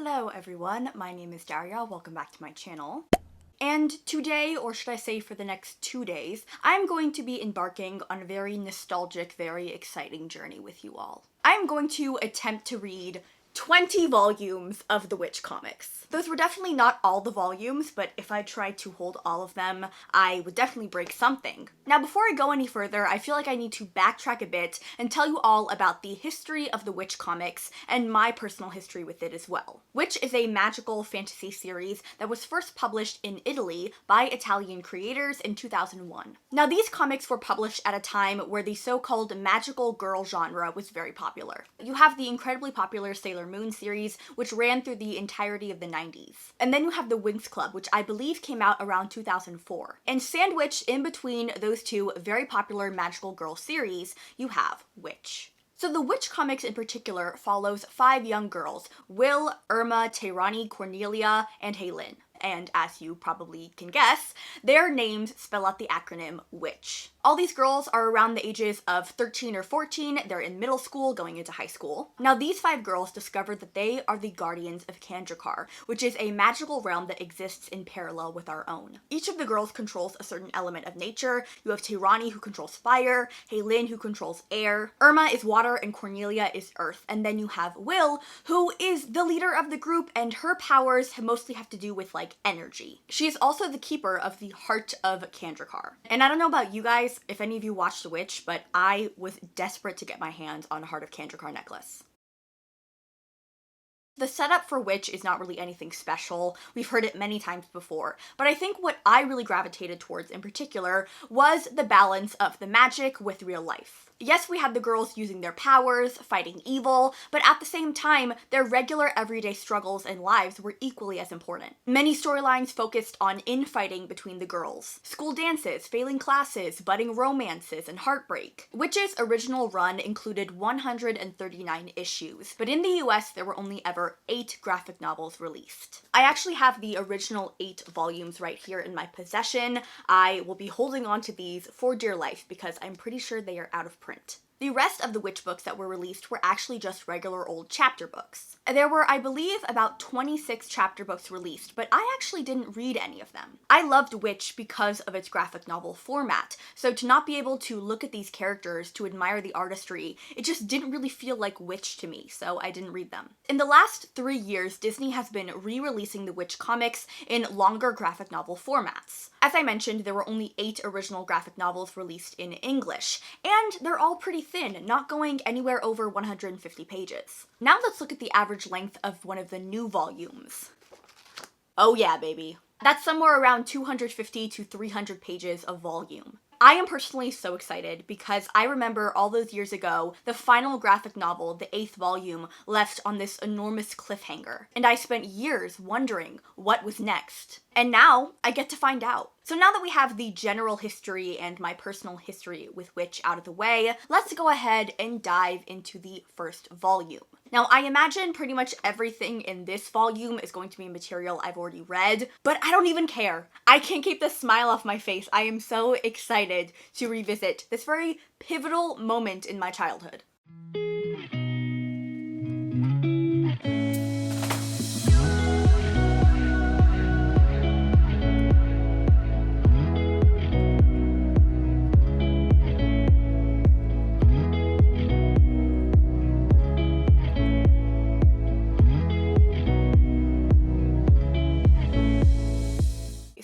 Hello everyone, my name is Daria, welcome back to my channel. And today, or should I say for the next 2 days, I'm going to be embarking on a very nostalgic, very exciting journey with you all. I'm going to attempt to read 20 volumes of the Witch comics. Those were definitely not all the volumes, but if I tried to hold all of them, I would definitely break something. Now, before I go any further, I feel like I need to backtrack a bit and tell you all about the history of the Witch comics and my personal history with it as well. Witch is a magical fantasy series that was first published in Italy by Italian creators in 2001. Now, these comics were published at a time where the so-called magical girl genre was very popular. You have the incredibly popular Sailor Moon series, which ran through the entirety of the 90s. And then you have the Winx Club, which I believe came out around 2004. And sandwiched in between those two very popular magical girl series, you have Witch. So the Witch comics in particular follows 5 young girls: Will, Irma, Tehrani, Cornelia, and Helene. And as you probably can guess, their names spell out the acronym WITCH. All these girls are around the ages of 13 or 14, they're in middle school, going into high school. Now these 5 girls discover that they are the guardians of Kandrakar, which is a magical realm that exists in parallel with our own. Each of the girls controls a certain element of nature. You have Tehrani, who controls fire, Helene, who controls air, Irma is water, and Cornelia is earth. And then you have Will, who is the leader of the group, and her powers mostly have to do with energy. She is also the keeper of the heart of Kandrakar. And I don't know about you guys, if any of you watched The Witch, but I was desperate to get my hands on a Heart of Kandrakar necklace. The setup for Witch is not really anything special. We've heard it many times before, but I think what I really gravitated towards in particular was the balance of the magic with real life. Yes, we had the girls using their powers, fighting evil, but at the same time, their regular everyday struggles and lives were equally as important. Many storylines focused on infighting between the girls, school dances, failing classes, budding romances, and heartbreak. Witch's original run included 139 issues, but in the US there were only ever 8 graphic novels released. I actually have the original 8 volumes right here in my possession. I will be holding on to these for dear life because I'm pretty sure they are out of print. The rest of the Witch books that were released were actually just regular old chapter books. There were, I believe, about 26 chapter books released, but I actually didn't read any of them. I loved Witch because of its graphic novel format, so to not be able to look at these characters, to admire the artistry, it just didn't really feel like Witch to me, so I didn't read them. In the last 3 years, Disney has been re-releasing the Witch comics in longer graphic novel formats. As I mentioned, there were only 8 original graphic novels released in English, and they're all pretty thin, not going anywhere over 150 pages. Now let's look at the average length of one of the new volumes. Oh yeah, baby. That's somewhere around 250 to 300 pages of volume. I am personally so excited because I remember all those years ago, the final graphic novel, the 8th volume, left on this enormous cliffhanger. And I spent years wondering what was next. And now I get to find out. So now that we have the general history and my personal history with Witch out of the way, let's go ahead and dive into the first volume. Now, I imagine pretty much everything in this volume is going to be material I've already read, but I don't even care. I can't keep the smile off my face. I am so excited to revisit this very pivotal moment in my childhood.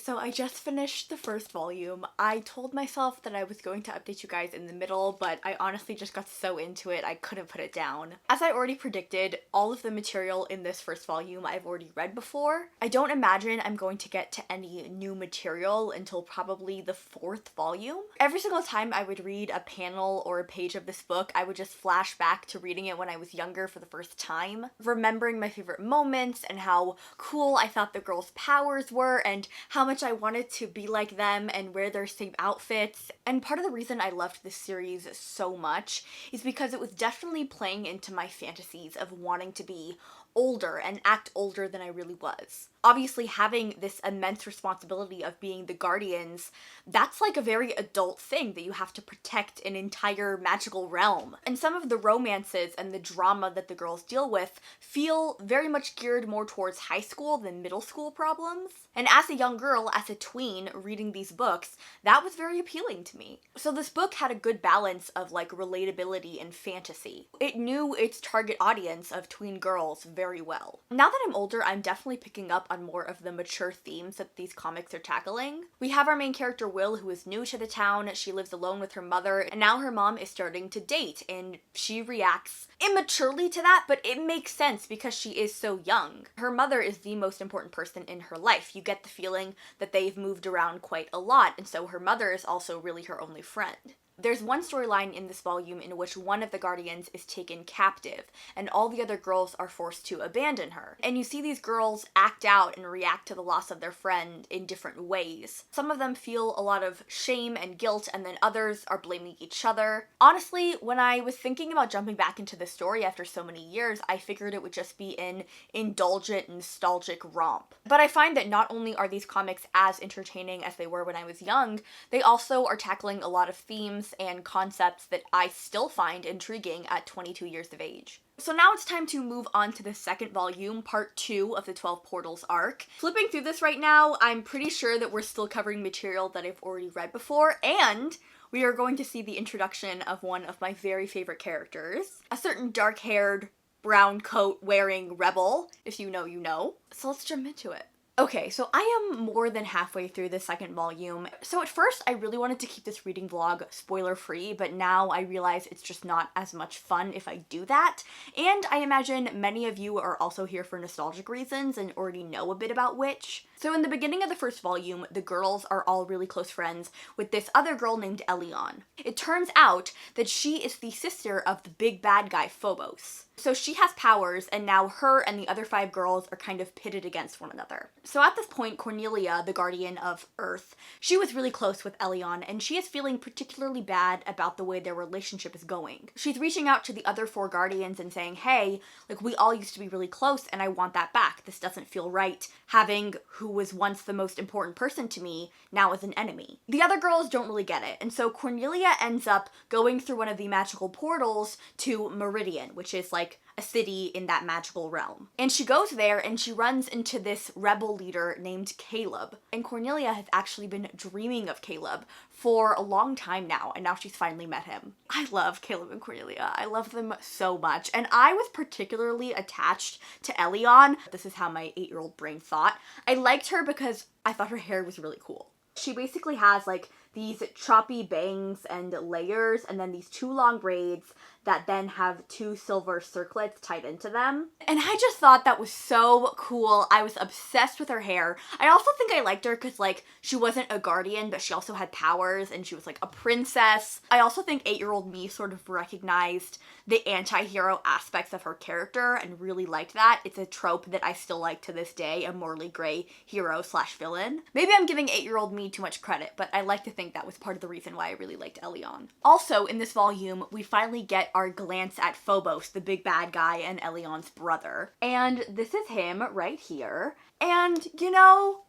So I just finished the first volume. I told myself that I was going to update you guys in the middle, but I honestly just got so into it I couldn't put it down. As I already predicted, all of the material in this first volume I've already read before. I don't imagine I'm going to get to any new material until probably the 4th volume. Every single time I would read a panel or a page of this book, I would just flash back to reading it when I was younger for the first time, remembering my favorite moments and how cool I thought the girls' powers were and how much I wanted to be like them and wear their same outfits. And part of the reason I loved this series so much is because it was definitely playing into my fantasies of wanting to be older and act older than I really was. Obviously, having this immense responsibility of being the guardians, that's like a very adult thing that you have to protect an entire magical realm. And some of the romances and the drama that the girls deal with feel very much geared more towards high school than middle school problems. And as a young girl, as a tween, reading these books, that was very appealing to me. So this book had a good balance of like relatability and fantasy. It knew its target audience of tween girls very well. Now that I'm older, I'm definitely picking up on more of the mature themes that these comics are tackling. We have our main character Will, who is new to the town. She lives alone with her mother, and now her mom is starting to date, and she reacts immaturely to that, but it makes sense because she is so young. Her mother is the most important person in her life. You get the feeling that they've moved around quite a lot, and so her mother is also really her only friend. There's one storyline in this volume in which one of the guardians is taken captive, and all the other girls are forced to abandon her. And you see these girls act out and react to the loss of their friend in different ways. Some of them feel a lot of shame and guilt, and then others are blaming each other. Honestly, when I was thinking about jumping back into the story after so many years, I figured it would just be an indulgent, nostalgic romp. But I find that not only are these comics as entertaining as they were when I was young, they also are tackling a lot of themes and concepts that I still find intriguing at 22 years of age. So now it's time to move on to the second volume, part 2 of the 12 Portals arc. Flipping through this right now, I'm pretty sure that we're still covering material that I've already read before, and we are going to see the introduction of one of my very favorite characters, a certain dark-haired, brown coat wearing rebel. If you know, you know. So let's jump into it. Okay, so I am more than halfway through the second volume. So at first, I really wanted to keep this reading vlog spoiler-free, but now I realize it's just not as much fun if I do that. And I imagine many of you are also here for nostalgic reasons and already know a bit about Witch. So in the beginning of the first volume, the girls are all really close friends with this other girl named Elion. It turns out that she is the sister of the big bad guy Phobos. So she has powers, and now her and the other 5 girls are kind of pitted against one another. So at this point, Cornelia, the guardian of Earth, she was really close with Elion, and she is feeling particularly bad about the way their relationship is going. She's reaching out to the other 4 guardians and saying, hey, like, we all used to be really close, and I want that back. This doesn't feel right, having who was once the most important person to me now is an enemy. The other girls don't really get it, and so Cornelia ends up going through one of the magical portals to Meridian, which is like a city in that magical realm. And she goes there and she runs into this rebel leader named Caleb. And Cornelia has actually been dreaming of Caleb for a long time now, and now she's finally met him. I love Caleb and Cornelia. I love them so much. And I was particularly attached to Elion. This is how my 8-year-old brain thought. I liked her because I thought her hair was really cool. She basically has like these choppy bangs and layers, and then these 2 long braids that then have 2 silver circlets tied into them. And I just thought that was so cool. I was obsessed with her hair. I also think I liked her because, like, she wasn't a guardian, but she also had powers, and she was, like, a princess. I also think 8-year-old me sort of recognized the anti-hero aspects of her character and really liked that. It's a trope that I still like to this day, a morally gray hero/villain. Maybe I'm giving 8-year-old me too much credit, but I like to think that was part of the reason why I really liked Elion. Also, in this volume, we finally get our glance at Phobos, the big bad guy and Elion's brother. And this is him right here. And, you know,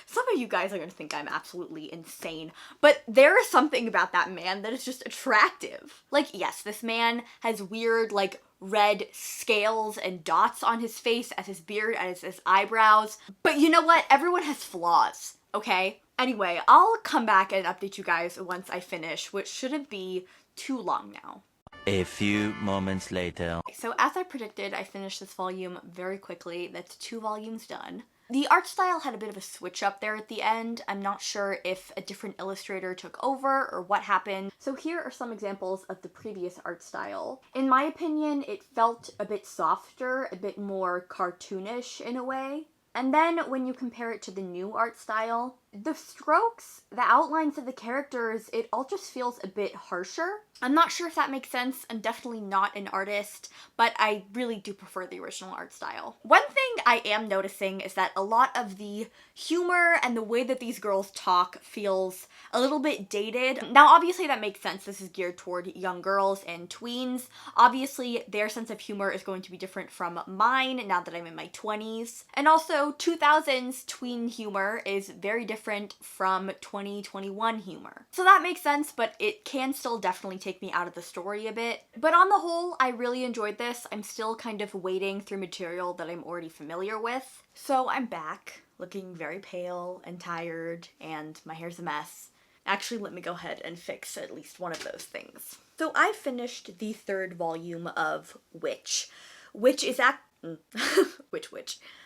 some of you guys are gonna think I'm absolutely insane, but there is something about that man that is just attractive. Like, yes, this man has weird, like, red scales and dots on his face as his beard, as his eyebrows. But you know what? Everyone has flaws, okay? Anyway, I'll come back and update you guys once I finish, which shouldn't be too long now. A few moments later. So as I predicted, I finished this volume very quickly. That's 2 volumes done. The art style had a bit of a switch up there at the end. I'm not sure if a different illustrator took over or what happened. So here are some examples of the previous art style. In my opinion, it felt a bit softer, a bit more cartoonish in a way. And then when you compare it to the new art style, The strokes, the outlines of the characters, it all just feels a bit harsher. I'm not sure if that makes sense. I'm definitely not an artist, but I really do prefer the original art style. One thing I am noticing is that a lot of the humor and the way that these girls talk feels a little bit dated. Now, obviously that makes sense. This is geared toward young girls and tweens. Obviously, their sense of humor is going to be different from mine now that I'm in my 20s. And also, 2000s tween humor is very different from 2021 humor. So that makes sense, but it can still definitely take me out of the story a bit. But on the whole, I really enjoyed this. I'm still kind of wading through material that I'm already familiar with. So I'm back, looking very pale and tired, and my hair's a mess. Actually, let me go ahead and fix at least one of those things. So I finished the third volume of Witch, which is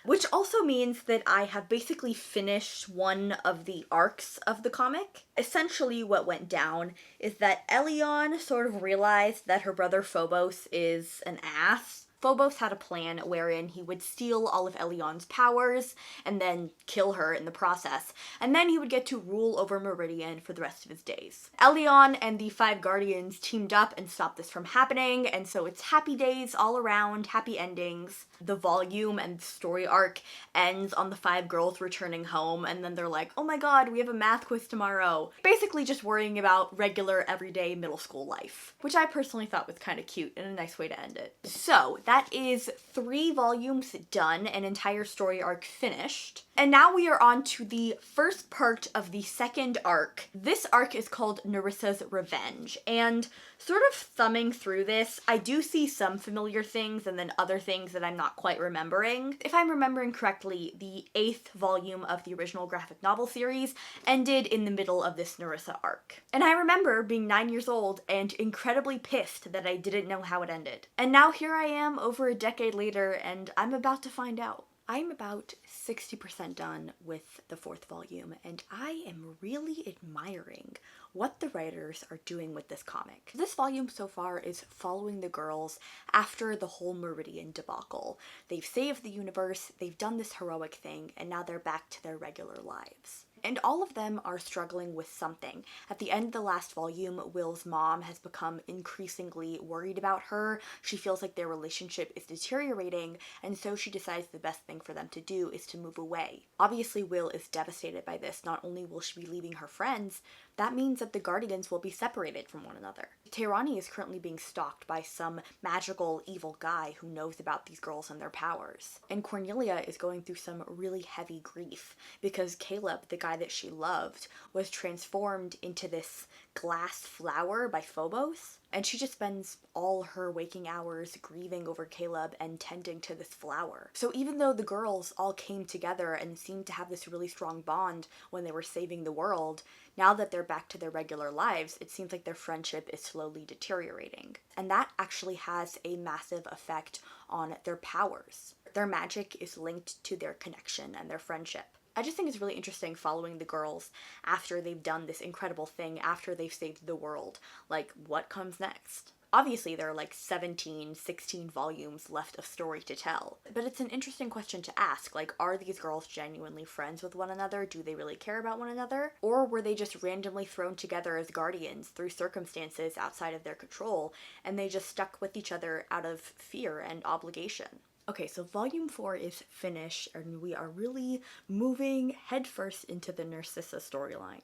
which also means that I have basically finished one of the arcs of the comic. Essentially what went down is that Elion sort of realized that her brother Phobos is an ass. Phobos had a plan wherein he would steal all of Elion's powers and then kill her in the process, and then he would get to rule over Meridian for the rest of his days. Elion and the 5 Guardians teamed up and stopped this from happening, and so it's happy days all around, happy endings. The volume and story arc ends on the 5 girls returning home, and then they're like, oh my god, we have a math quiz tomorrow. Basically just worrying about regular, everyday middle school life, which I personally thought was kind of cute and a nice way to end it. So that is 3 volumes done, an entire story arc finished. And now we are on to the first part of the second arc. This arc is called Nerissa's Revenge, and sort of thumbing through this, I do see some familiar things and then other things that I'm not quite remembering. If I'm remembering correctly, the 8th volume of the original graphic novel series ended in the middle of this Nerissa arc. And I remember being 9 years old and incredibly pissed that I didn't know how it ended. And now here I am over a decade later, and I'm about to find out. I'm about 60% done with the 4th volume, and I am really admiring what the writers are doing with this comic. This volume so far is following the girls after the whole Meridian debacle. They've saved the universe, they've done this heroic thing, and now they're back to their regular lives. And all of them are struggling with something. At the end of the last volume, Will's mom has become increasingly worried about her. She feels like their relationship is deteriorating, and so she decides the best thing for them to do is to move away. Obviously, Will is devastated by this. Not only will she be leaving her friends, that means that the Guardians will be separated from one another. Tehrani is currently being stalked by some magical evil guy who knows about these girls and their powers. And Cornelia is going through some really heavy grief because Caleb, the guy that she loved, was transformed into this glass flower by Phobos. And she just spends all her waking hours grieving over Caleb and tending to this flower. So even though the girls all came together and seemed to have this really strong bond when they were saving the world, now that they're back to their regular lives, it seems like their friendship is slowly deteriorating. And that actually has a massive effect on their powers. Their magic is linked to their connection and their friendship. I just think it's really interesting following the girls after they've done this incredible thing, after they've saved the world. Like, what comes next? Obviously, there are like 17, 16 volumes left of story to tell. But it's an interesting question to ask. Like, are these girls genuinely friends with one another? Do they really care about one another? Or were they just randomly thrown together as guardians through circumstances outside of their control, and they just stuck with each other out of fear and obligation? Okay, so volume 4 is finished, and we are really moving headfirst into the Narcissa storyline.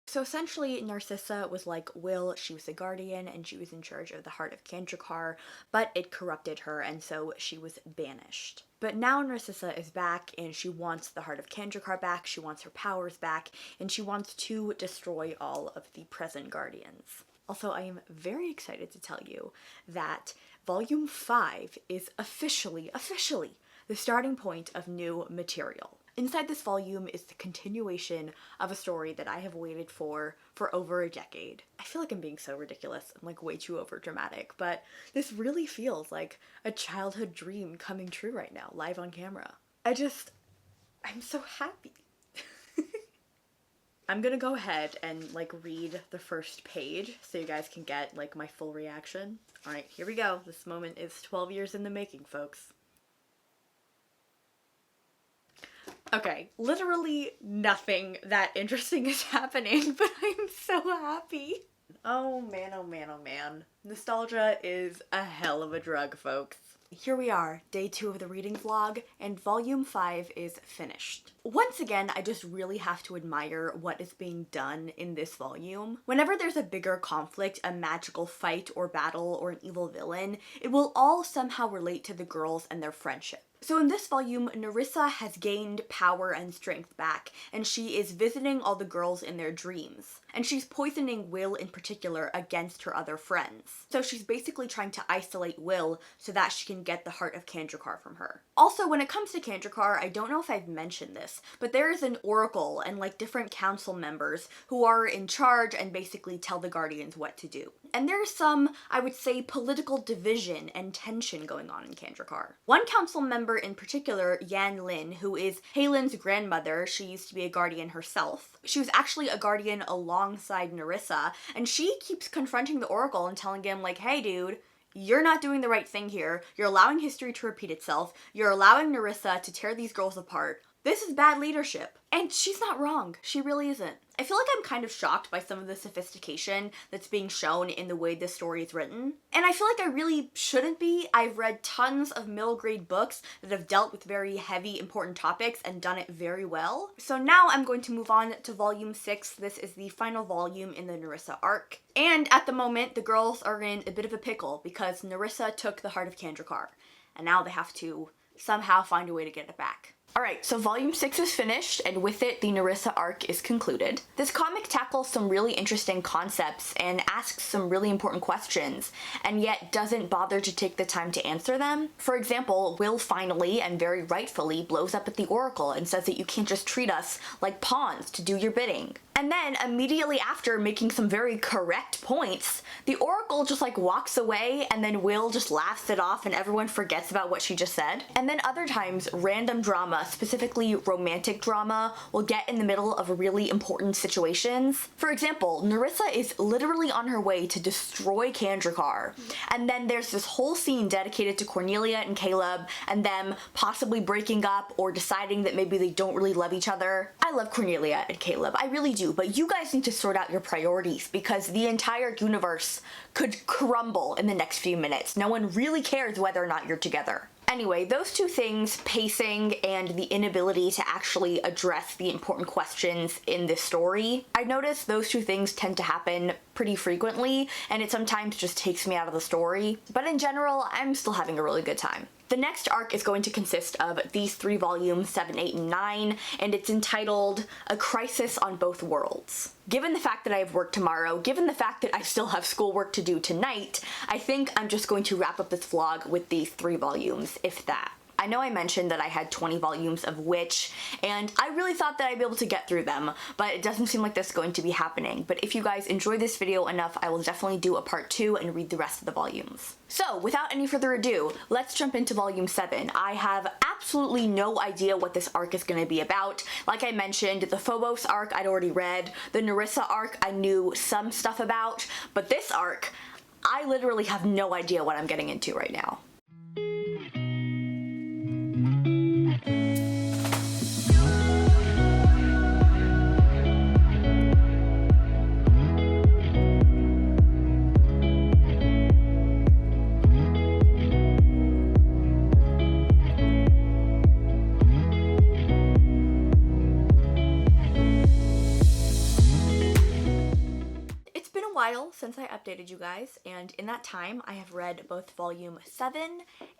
So essentially, Narcissa was like Will. She was a guardian, and she was in charge of the Heart of Kandrakar, but it corrupted her, and so she was banished. But now Narcissa is back, and she wants the Heart of Kandrakar back, she wants her powers back, and she wants to destroy all of the present guardians. Also, I am very excited to tell you that Volume 5 is officially the starting point of new material. Inside this volume is the continuation of a story that I have waited for over a decade. I feel like I'm being so ridiculous. I'm like way too over dramatic, but this really feels like a childhood dream coming true right now, live on camera. I'm so happy. I'm gonna go ahead and like read the first page so you guys can get like my full reaction. Alright, here we go. This moment is 12 years in the making, folks. Okay, literally nothing that interesting is happening, but I'm so happy. Oh man, oh man, oh man. Nostalgia is a hell of a drug, folks. Here we are, day 2 of the reading vlog, and volume 5 is finished. Once again, I just really have to admire what is being done in this volume. Whenever there's a bigger conflict, a magical fight or battle or an evil villain, it will all somehow relate to the girls and their friendship. So in this volume, Nerissa has gained power and strength back, and she is visiting all the girls in their dreams. And she's poisoning Will in particular against her other friends. So she's basically trying to isolate Will so that she can get the heart of Kandrakar from her. Also, when it comes to Kandrakar, I don't know if I've mentioned this, but there is an oracle and like different council members who are in charge and basically tell the Guardians what to do. And there's some, I would say, political division and tension going on in Kandrakar. One council member in particular, Yan Lin, who is Halen's grandmother, she used to be a guardian herself. She was actually a guardian alongside Nerissa, and she keeps confronting the oracle and telling him like, hey dude, you're not doing the right thing here. You're allowing history to repeat itself. You're allowing Nerissa to tear these girls apart. This is bad leadership. And she's not wrong. She really isn't. I feel like I'm kind of shocked by some of the sophistication that's being shown in the way this story is written. And I feel like I really shouldn't be. I've read tons of middle grade books that have dealt with very heavy, important topics and done it very well. So now I'm going to move on to volume 6. This is the final volume in the Nerissa arc. And at the moment, the girls are in a bit of a pickle because Nerissa took the heart of Kandrakar. And now they have to somehow find a way to get it back. Alright, so volume 6 is finished, and with it, the Nerissa arc is concluded. This comic tackles some really interesting concepts and asks some really important questions, and yet doesn't bother to take the time to answer them. For example, Will finally, and very rightfully, blows up at the Oracle and says that you can't just treat us like pawns to do your bidding. And then, immediately after making some very correct points, the Oracle just like walks away and then Will just laughs it off and everyone forgets about what she just said. And then other times, random drama, specifically romantic drama, will get in the middle of really important situations. For example, Nerissa is literally on her way to destroy Kandrakar. And then there's this whole scene dedicated to Cornelia and Caleb and them possibly breaking up or deciding that maybe they don't really love each other. I love Cornelia and Caleb, I really do. But you guys need to sort out your priorities because the entire universe could crumble in the next few minutes. No one really cares whether or not you're together. Anyway, those two things, pacing and the inability to actually address the important questions in this story, I notice those two things tend to happen pretty frequently, and it sometimes just takes me out of the story. But in general, I'm still having a really good time. The next arc is going to consist of these 3 volumes, 7, 8, and 9, and it's entitled A Crisis on Both Worlds. Given the fact that I have work tomorrow, given the fact that I still have schoolwork to do tonight, I think I'm just going to wrap up this vlog with these 3 volumes, if that. I know I mentioned that I had 20 volumes of Witch, and I really thought that I'd be able to get through them, but it doesn't seem like that's going to be happening. But if you guys enjoy this video enough, I will definitely do a part 2 and read the rest of the volumes. So, without any further ado, let's jump into volume 7. I have absolutely no idea what this arc is going to be about. Like I mentioned, the Phobos arc I'd already read, the Nerissa arc I knew some stuff about, but this arc, I literally have no idea what I'm getting into right now. Since I updated you guys, and in that time I have read both volume 7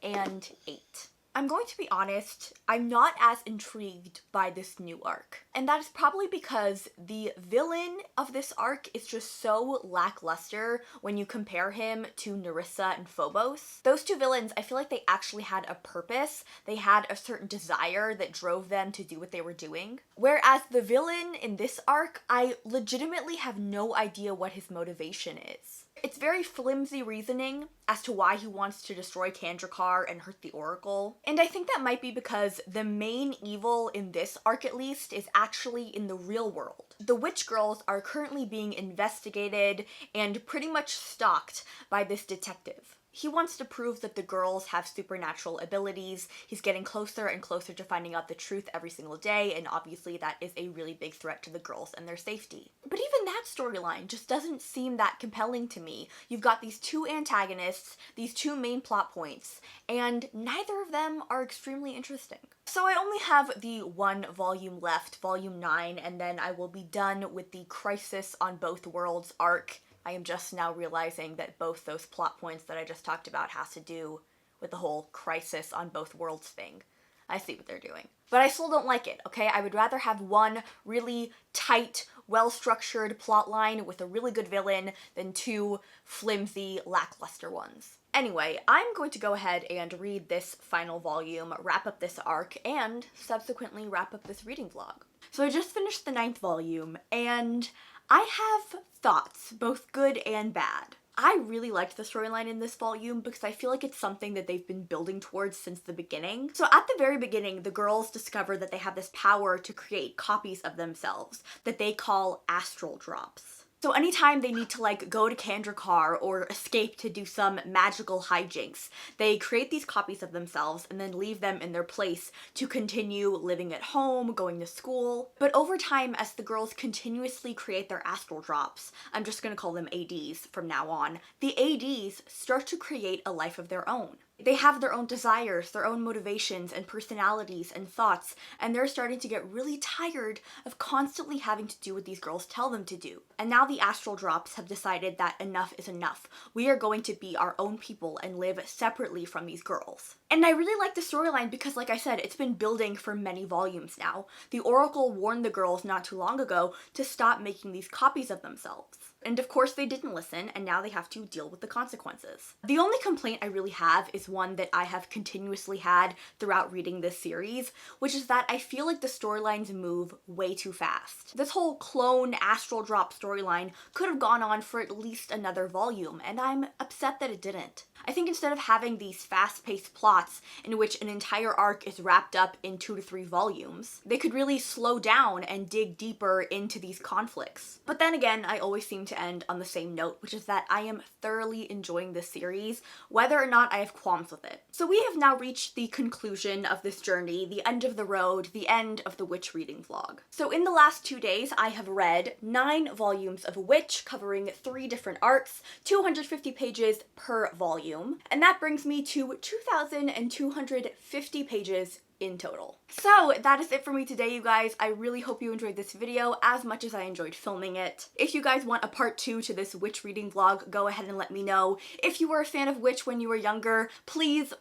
and 8. I'm going to be honest, I'm not as intrigued by this new arc. And that is probably because the villain of this arc is just so lackluster when you compare him to Nerissa and Phobos. Those two villains, I feel like they actually had a purpose. They had a certain desire that drove them to do what they were doing. Whereas the villain in this arc, I legitimately have no idea what his motivation is. It's very flimsy reasoning as to why he wants to destroy Kandrakar and hurt the Oracle. And I think that might be because the main evil in this arc at least is actually in the real world. The witch girls are currently being investigated and pretty much stalked by this detective. He wants to prove that the girls have supernatural abilities. He's getting closer and closer to finding out the truth every single day, and obviously that is a really big threat to the girls and their safety. But even that storyline just doesn't seem that compelling to me. You've got these two antagonists, these two main plot points, and neither of them are extremely interesting. So I only have the one volume left, volume 9, and then I will be done with the Crisis on Both Worlds arc. I am just now realizing that both those plot points that I just talked about has to do with the whole Crisis on Both Worlds thing. I see what they're doing. But I still don't like it, okay? I would rather have one really tight, well-structured plot line with a really good villain than two flimsy, lackluster ones. Anyway, I'm going to go ahead and read this final volume, wrap up this arc, and subsequently wrap up this reading vlog. So I just finished the 9th volume, and I have thoughts, both good and bad. I really liked the storyline in this volume because I feel like it's something that they've been building towards since the beginning. So at the very beginning, the girls discover that they have this power to create copies of themselves that they call astral drops. So anytime they need to like go to Kandrakar or escape to do some magical hijinks, they create these copies of themselves and then leave them in their place to continue living at home, going to school. But over time, as the girls continuously create their astral drops, I'm just gonna call them ADs from now on, the ADs start to create a life of their own. They have their own desires, their own motivations and personalities and thoughts, and they're starting to get really tired of constantly having to do what these girls tell them to do. And now the astral drops have decided that enough is enough. We are going to be our own people and live separately from these girls. And I really like the storyline because, like I said, it's been building for many volumes now. The Oracle warned the girls not too long ago to stop making these copies of themselves. And of course they didn't listen, and now they have to deal with the consequences. The only complaint I really have is one that I have continuously had throughout reading this series, which is that I feel like the storylines move way too fast. This whole clone astral drop storyline could have gone on for at least another volume, and I'm upset that it didn't. I think instead of having these fast-paced plots in which an entire arc is wrapped up in 2 to 3 volumes, they could really slow down and dig deeper into these conflicts. But then again, I always seem to end on the same note, which is that I am thoroughly enjoying this series, whether or not I have qualms with it. So we have now reached the conclusion of this journey, the end of the road, the end of the Witch reading vlog. So in the last 2 days, I have read 9 volumes of Witch, covering 3 different arcs, 250 pages per volume. And that brings me to 2,250 pages in total. So that is it for me today, you guys. I really hope you enjoyed this video as much as I enjoyed filming it. If you guys want a part 2 to this Witch reading vlog, go ahead and let me know. If you were a fan of Witch when you were younger, please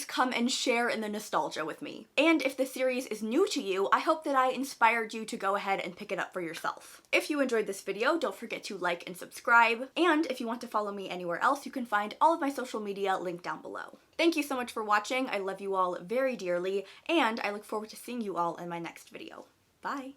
come and share in the nostalgia with me. And if the series is new to you, I hope that I inspired you to go ahead and pick it up for yourself. If you enjoyed this video, don't forget to like and subscribe. And if you want to follow me anywhere else, you can find all of my social media linked down below. Thank you so much for watching. I love you all very dearly, and I look forward to seeing you all in my next video. Bye!